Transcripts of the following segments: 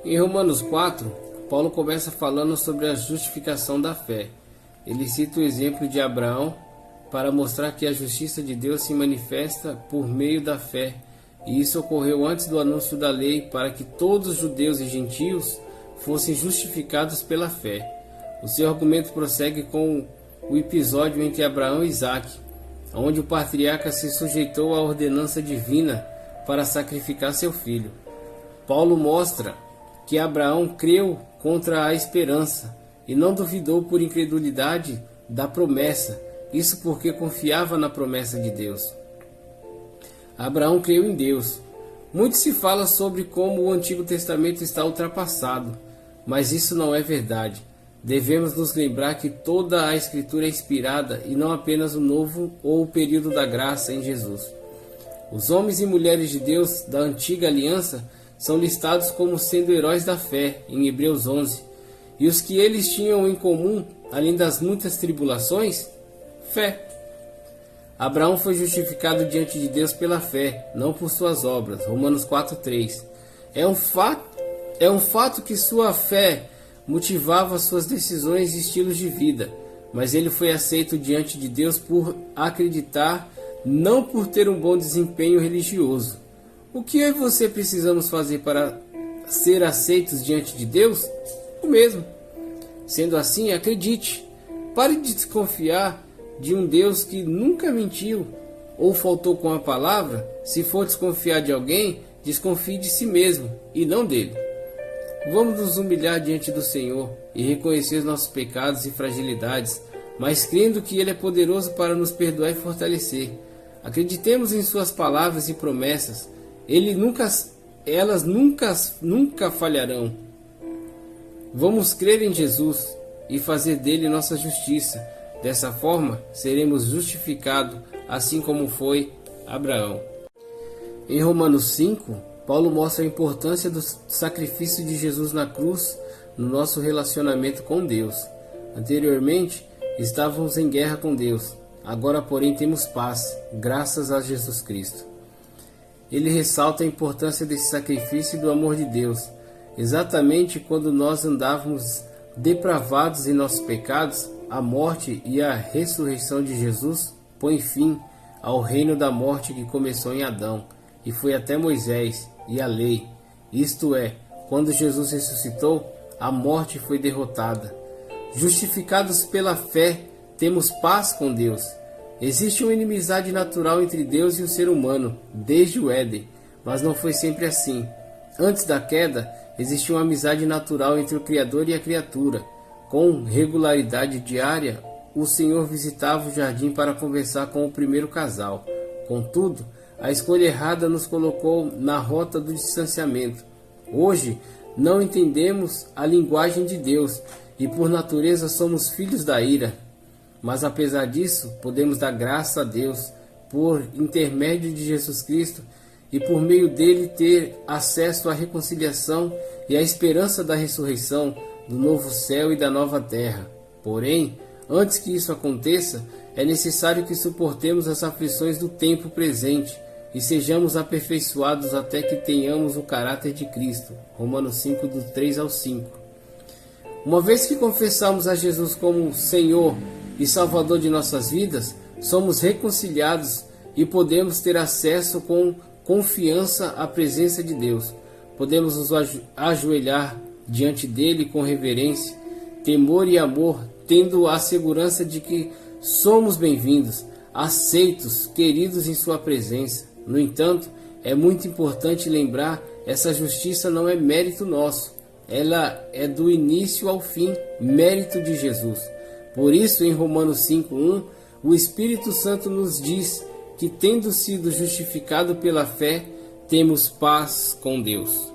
Em Romanos 4, Paulo começa falando sobre a justificação da fé. Ele cita o exemplo de Abraão para mostrar que a justiça de Deus se manifesta por meio da fé, e isso ocorreu antes do anúncio da lei para que todos os judeus e gentios fossem justificados pela fé. O seu argumento prossegue com o episódio entre Abraão e Isaque, onde o patriarca se sujeitou à ordenança divina para sacrificar seu filho. Paulo mostra que Abraão creu contra a esperança e não duvidou por incredulidade da promessa, isso porque confiava na promessa de Deus. Abraão creu em Deus. Muito se fala sobre como o Antigo Testamento está ultrapassado, mas isso não é verdade. Devemos nos lembrar que toda a Escritura é inspirada e não apenas o Novo ou o período da graça em Jesus. Os homens e mulheres de Deus da Antiga Aliança são listados como sendo heróis da fé, em Hebreus 11. E os que eles tinham em comum, além das muitas tribulações? Fé. Abraão foi justificado diante de Deus pela fé, não por suas obras. Romanos 4:3. É um fato que sua fé motivava suas decisões e estilos de vida, mas ele foi aceito diante de Deus por acreditar, não por ter um bom desempenho religioso. O que eu e você precisamos fazer para ser aceitos diante de Deus? O mesmo. Sendo assim, acredite. Pare de desconfiar de um Deus que nunca mentiu ou faltou com a palavra. Se for desconfiar de alguém, desconfie de si mesmo e não dele. Vamos nos humilhar diante do Senhor e reconhecer os nossos pecados e fragilidades, mas crendo que Ele é poderoso para nos perdoar e fortalecer. Acreditemos em Suas palavras e promessas. Elas nunca falharão. Vamos crer em Jesus e fazer dele nossa justiça. Dessa forma, seremos justificados, assim como foi Abraão. Em Romanos 5, Paulo mostra a importância do sacrifício de Jesus na cruz no nosso relacionamento com Deus. Anteriormente, estávamos em guerra com Deus. Agora, porém, temos paz, graças a Jesus Cristo. Ele ressalta a importância desse sacrifício e do amor de Deus. Exatamente quando nós andávamos depravados em nossos pecados, a morte e a ressurreição de Jesus põe fim ao reino da morte que começou em Adão e foi até Moisés e a lei. Isto é, quando Jesus ressuscitou, a morte foi derrotada. Justificados pela fé, temos paz com Deus. Existe uma inimizade natural entre Deus e o ser humano, desde o Éden, mas não foi sempre assim. Antes da queda, existia uma amizade natural entre o Criador e a criatura. Com regularidade diária, o Senhor visitava o jardim para conversar com o primeiro casal. Contudo, a escolha errada nos colocou na rota do distanciamento. Hoje, não entendemos a linguagem de Deus e, por natureza, somos filhos da ira. Mas, apesar disso, podemos dar graça a Deus por intermédio de Jesus Cristo e por meio dele ter acesso à reconciliação e à esperança da ressurreição, do novo céu e da nova terra. Porém, antes que isso aconteça, é necessário que suportemos as aflições do tempo presente e sejamos aperfeiçoados até que tenhamos o caráter de Cristo. Romanos 5, do 3 ao 5. Uma vez que confessamos a Jesus como Senhor e Salvador de nossas vidas, somos reconciliados e podemos ter acesso com confiança à presença de Deus. Podemos nos ajoelhar diante dele com reverência, temor e amor, tendo a segurança de que somos bem-vindos, aceitos, queridos em sua presença. No entanto, é muito importante lembrar, essa justiça não é mérito nosso, ela é do início ao fim, mérito de Jesus. Por isso, em Romanos 5:1, o Espírito Santo nos diz que, tendo sido justificado pela fé, temos paz com Deus.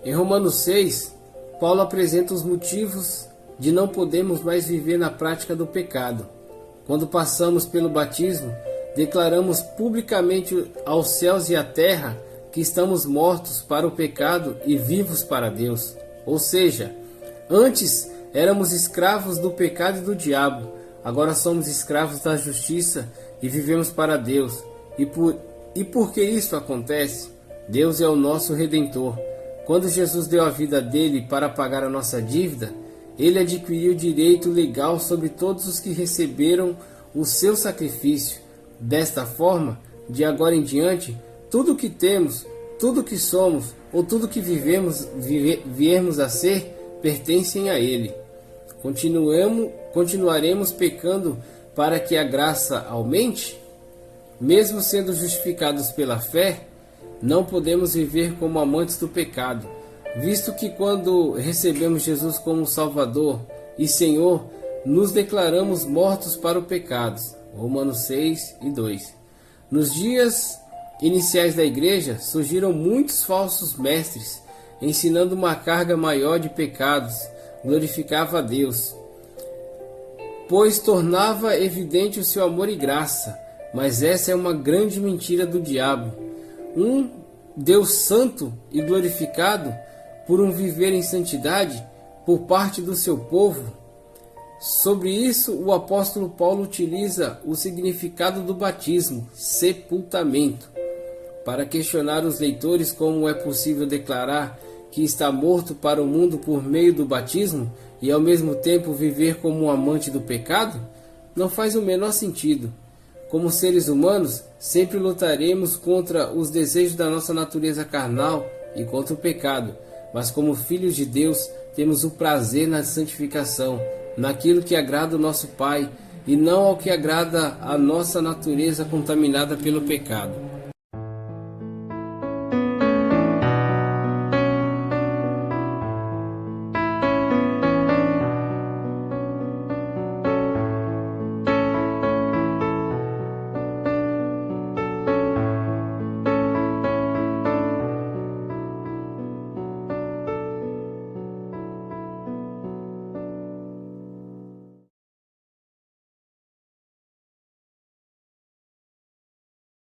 Em Romanos 6, Paulo apresenta os motivos de não podermos mais viver na prática do pecado. Quando passamos pelo batismo, declaramos publicamente aos céus e à terra que estamos mortos para o pecado e vivos para Deus. Ou seja, antes éramos escravos do pecado e do diabo, agora somos escravos da justiça e vivemos para Deus. E por que isso acontece? Deus é o nosso Redentor. Quando Jesus deu a vida dele para pagar a nossa dívida, ele adquiriu direito legal sobre todos os que receberam o seu sacrifício. Desta forma, de agora em diante, tudo o que temos, tudo o que somos ou tudo o que viermos a ser, pertencem a ele. Continuaremos pecando para que a graça aumente? Mesmo sendo justificados pela fé, não podemos viver como amantes do pecado, visto que quando recebemos Jesus como Salvador e Senhor, nos declaramos mortos para o pecado. Romanos 6:2. Nos dias iniciais da igreja, surgiram muitos falsos mestres, ensinando uma carga maior de pecados, glorificava a Deus, pois tornava evidente o seu amor e graça. Mas essa é uma grande mentira do diabo. Um Deus santo e glorificado por um viver em santidade por parte do seu povo. Sobre isso, o apóstolo Paulo utiliza o significado do batismo, sepultamento, para questionar os leitores como é possível declarar que está morto para o mundo por meio do batismo e ao mesmo tempo viver como um amante do pecado. Não faz o menor sentido. Como seres humanos, sempre lutaremos contra os desejos da nossa natureza carnal e contra o pecado, mas como filhos de Deus, temos o prazer na santificação, naquilo que agrada o nosso Pai e não ao que agrada a nossa natureza contaminada pelo pecado.